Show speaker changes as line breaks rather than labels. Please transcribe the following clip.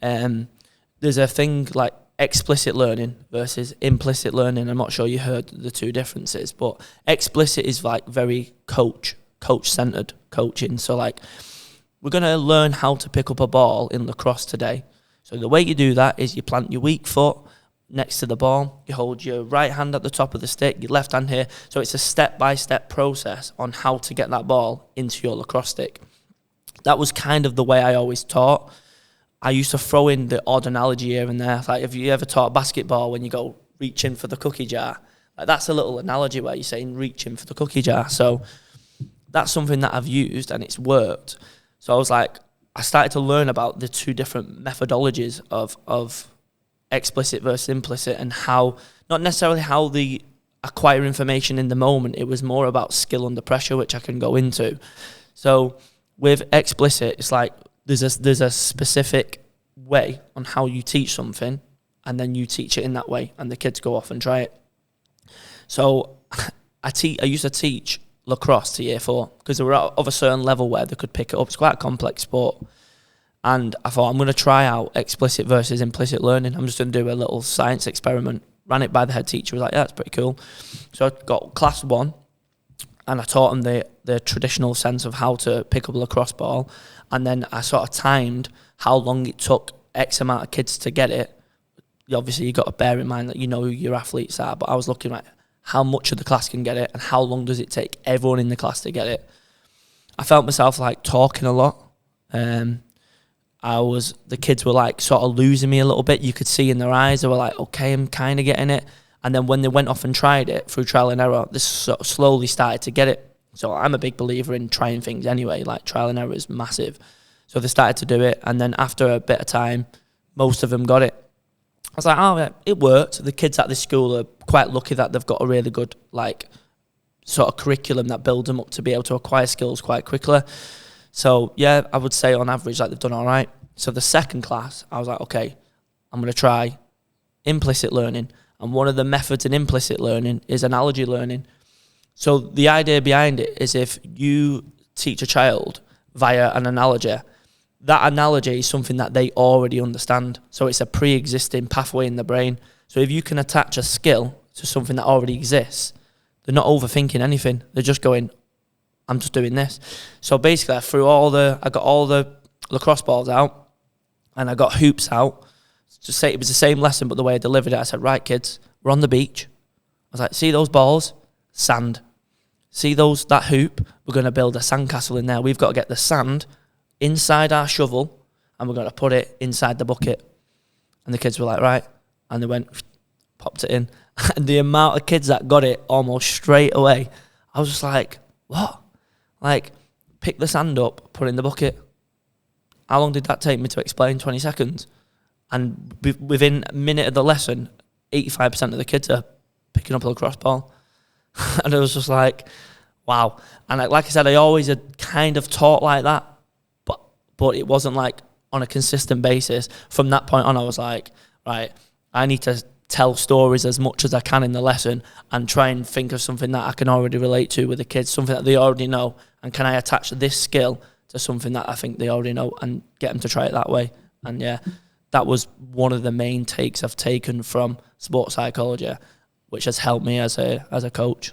There's a thing like explicit learning versus implicit learning. I'm not sure you heard the two differences, but explicit is like very coach-centered coaching. So like, we're going to learn how to pick up a ball in lacrosse today. So the way you do that is you plant your weak foot next to the ball, you hold your right hand at the top of the stick, your left hand here. So it's a step-by-step process on how to get that ball into your lacrosse stick. That was kind of the way I always taught. I used to throw in the odd analogy here and there. Like, if you ever taught basketball when you go reaching for the cookie jar, like that's a little analogy where you're saying reaching for the cookie jar. So that's something that I've used and it's worked. So I was like, I started to learn about the two different methodologies of explicit versus implicit, and how, not necessarily how they acquire information in the moment, it was more about skill under pressure, which I can go into. So with explicit, it's like there's a specific way on how you teach something, and then you teach it in that way, and the kids go off and try it. So I used to teach lacrosse to year 4 because they were of a certain level where they could pick it up. It's quite a complex sport. And I thought, I'm going to try out explicit versus implicit learning. I'm just going to do a little science experiment. Ran it by the head teacher. Was like, yeah, that's pretty cool. So I got class 1, and I taught them the traditional sense of how to pick up a lacrosse ball. And then I sort of timed how long it took X amount of kids to get it. Obviously, you've got to bear in mind that you know who your athletes are. But I was looking at how much of the class can get it and how long does it take everyone in the class to get it. I felt myself like talking a lot. The kids were like sort of losing me a little bit. You could see in their eyes, they were like, okay, I'm kind of getting it. And then when they went off and tried it through trial and error, this sort of slowly started to get it. So I'm a big believer in trying things anyway, like trial and error is massive. So they started to do it. And then after a bit of time, most of them got it. I was like, oh, yeah, it worked. The kids at this school are quite lucky that they've got a really good, like, sort of curriculum that builds them up to be able to acquire skills quite quickly. So, yeah, I would say on average, like, they've done all right. So the second class, I was like, okay, I'm going to try implicit learning. And one of the methods in implicit learning is analogy learning. So the idea behind it is if you teach a child via an analogy, that analogy is something that they already understand. So it's a pre-existing pathway in the brain. So if you can attach a skill to something that already exists, they're not overthinking anything. They're just going, I'm just doing this. So basically, I got all the lacrosse balls out, and I got hoops out. Just say it was the same lesson, but the way I delivered it, I said, right, kids, we're on the beach. I was like, see those balls? Sand. See that hoop? We're going to build a sandcastle in there. We've got to get the sand inside our shovel, and we're going to put it inside the bucket. And the kids were like, right. And they went, popped it in. And the amount of kids that got it almost straight away, I was just like, what? Like, pick the sand up, put it in the bucket. How long did that take me to explain? 20 seconds. And within a minute of the lesson, 85% of the kids are picking up a lacrosse ball. And it was just like, wow. And like I said, I always had kind of taught like that, but it wasn't like on a consistent basis. From that point on, I was like, right, I need to tell stories as much as I can in the lesson and try and think of something that I can already relate to with the kids, something that they already know, and can I attach this skill to something that I think they already know and get them to try it that way. And yeah, that was one of the main takes I've taken from sports psychology, which has helped me as a coach.